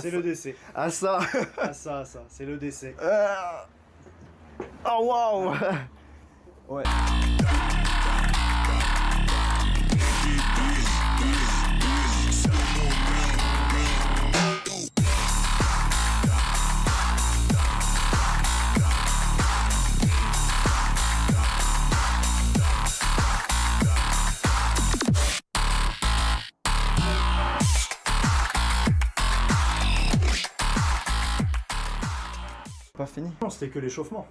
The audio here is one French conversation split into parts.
C'est le décès. Ah ça. Ah ça, c'est le décès. Oh waouh. Ouais. Pas fini. Non, c'était que l'échauffement.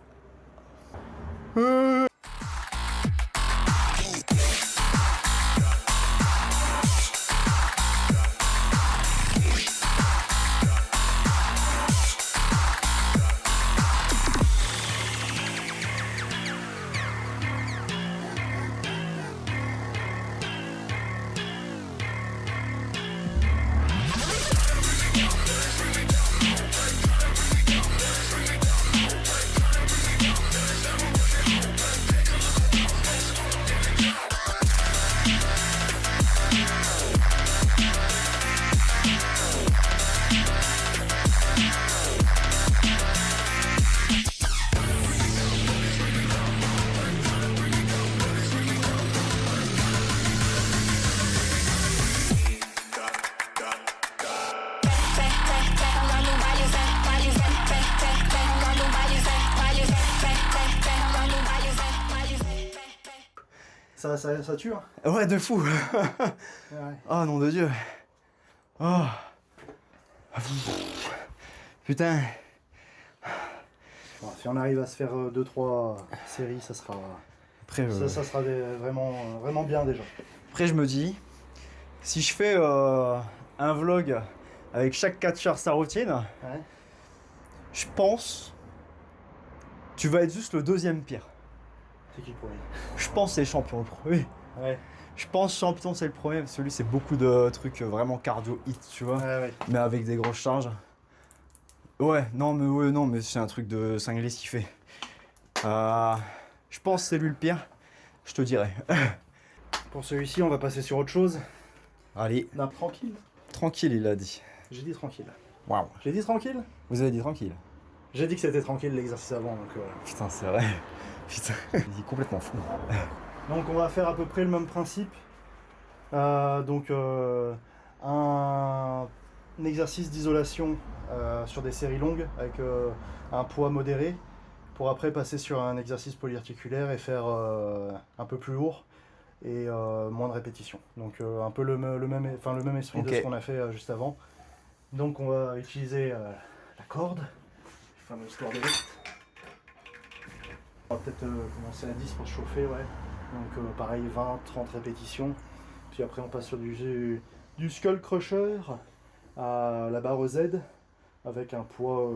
Ça tue, hein. Ouais, de fou. Ouais. Oh nom de Dieu. Oh. Putain. Bon, si on arrive à se faire 2-3 séries, ça sera, Après, ça sera vraiment bien déjà. après, je me dis, si je fais un vlog avec chaque catcheur sa routine, Ouais. je pense tu vas être juste le deuxième pire. C'est qui le premier? Je pense que c'est champion le premier. Ouais. Je pense champion c'est le premier parce que lui c'est beaucoup de trucs vraiment cardio hit, tu vois, Ouais. mais avec des grosses charges. Ouais, non mais c'est un truc de cinglé ce qu'il fait. Je pense que c'est lui le pire. Je te dirai. Pour celui-ci, on va passer sur autre chose. Allez, Non, tranquille. tranquille il a dit. J'ai dit tranquille. Waouh. J'ai dit tranquille? Vous avez dit tranquille. J'ai dit que c'était tranquille l'exercice avant, donc Putain c'est vrai. Putain, il est complètement fou. Donc on va faire à peu près le même principe. Un exercice d'isolation sur des séries longues avec un poids modéré pour après passer sur un exercice polyarticulaire et faire un peu plus lourd et moins de répétitions. Donc un peu le même esprit de Ok. ce qu'on a fait juste avant. Donc on va utiliser la corde, la fameuse corde électrique. On va peut-être commencer à 10 pour se chauffer, ouais. Donc pareil, 20-30 répétitions. Puis après on passe sur du skull crusher à la barre Z avec un poids,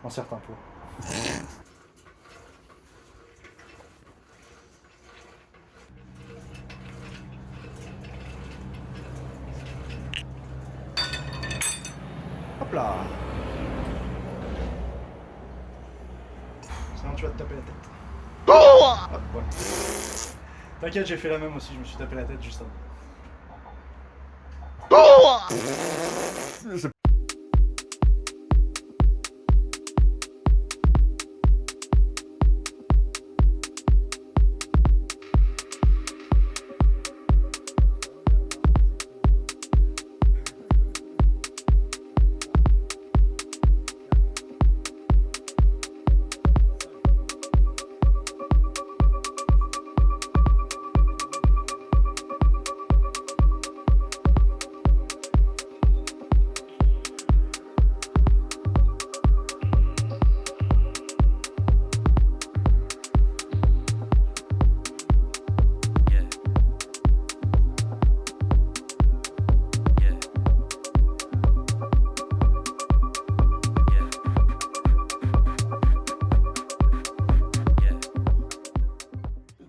un certain poids. Hop là. Sinon tu vas te taper la tête. Ah, ouais. T'inquiète, j'ai fait la même aussi, je me suis tapé la tête juste avant.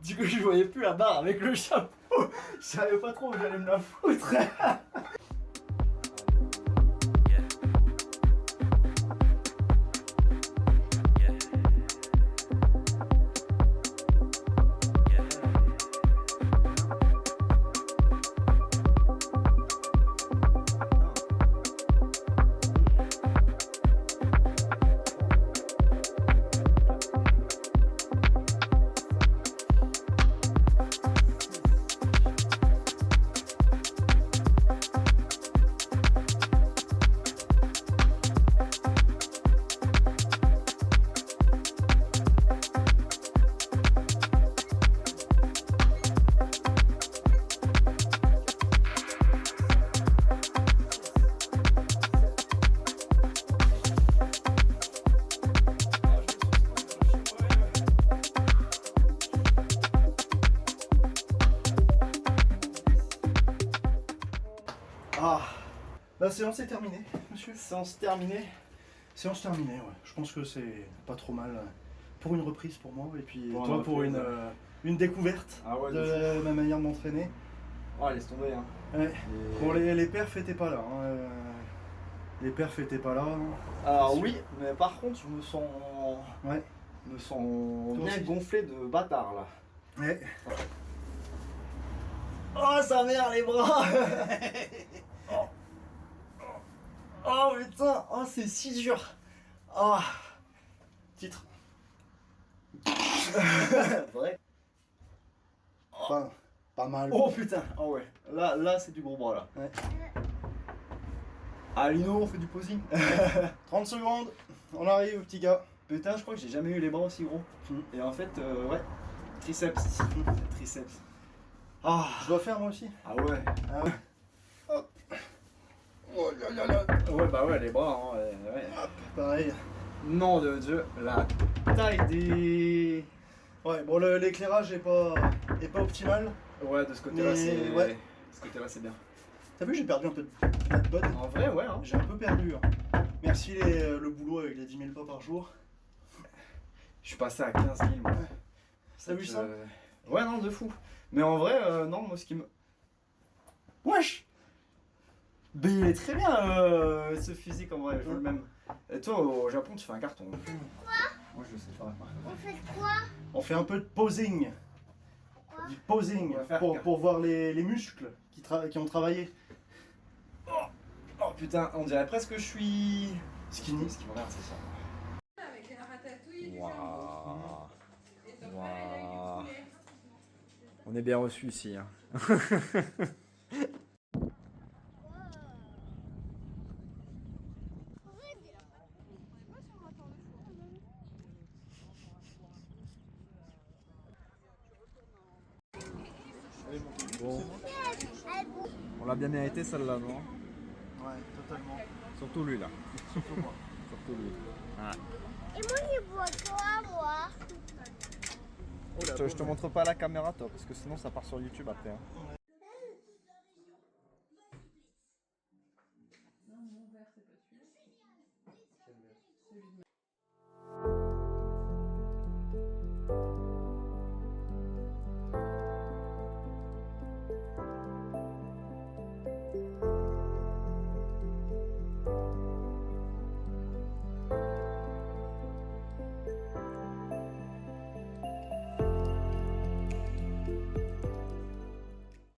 Du coup, je voyais plus la barre avec le chapeau. Je savais pas trop où j'allais me la foutre. La séance est terminée, monsieur. Séance terminée. Séance terminée, ouais. Je pense que c'est pas trop mal pour une reprise pour moi et puis Pour toi une pour reprise, une découverte Ah ouais, de ma manière de m'entraîner. Oh, laisse tomber. Hein. Ouais. Et- Bon, les perfs étaient pas là. Hein. Les perfs étaient pas là. Hein. Alors oui, mais par contre, je Ouais. me sens Toi bien aussi. gonflé de bâtard là. Ouais. Oh, sa mère, les bras. Oh. Oh putain, oh c'est si dur. Oh. Titre. Vrai. Pas mal. Oh putain, oh ouais. Là c'est du gros bras là. Ouais. Ah Lino, on fait du posing. 30 secondes. On arrive, petit gars. Putain, je crois que j'ai jamais eu les bras aussi gros. Et en fait, ouais, triceps. Triceps. Ah, Je dois faire moi aussi. ah ouais. Ah ouais. Hop. Oh là là là. Ouais, bah ouais, les bras, hein, ouais. Hop, pareil. Nom de Dieu, la taille des... Ouais, bon, l'éclairage est pas optimal. Ouais, de ce côté-là, Mais c'est... ouais. De ce côté-là, c'est bien. T'as vu, j'ai perdu un peu de bod. En vrai, ouais, hein. J'ai un peu perdu. Hein. Merci le boulot avec les 10 000 pas par jour. Je suis passé à 15 000, moi. T'as vu ça Ouais, non, de fou. Mais en vrai, non, moi, ce qui me... Wesh! Mais il est très bien, ce physique, en vrai, je veux le même. Et toi, au Japon, tu fais un carton. Quoi? Moi, je sais pas. On fait quoi? On fait un peu de posing. Du posing On va faire pour voir les muscles qui ont travaillé. Oh putain, on dirait presque que je suis... Skinny. Ce qui me regarde, c'est ça. Avec un ratatouille, du Waouh. jambon. Et ton frère, il a du poulet. On est bien reçu ici. Hein. Bon. On l'a bien mérité celle-là, non? Ouais, totalement. Surtout lui là. Surtout moi. Surtout lui. Et moi, je bois quoi, moi? Je te montre pas la caméra toi, parce que sinon ça part sur YouTube après. Hein.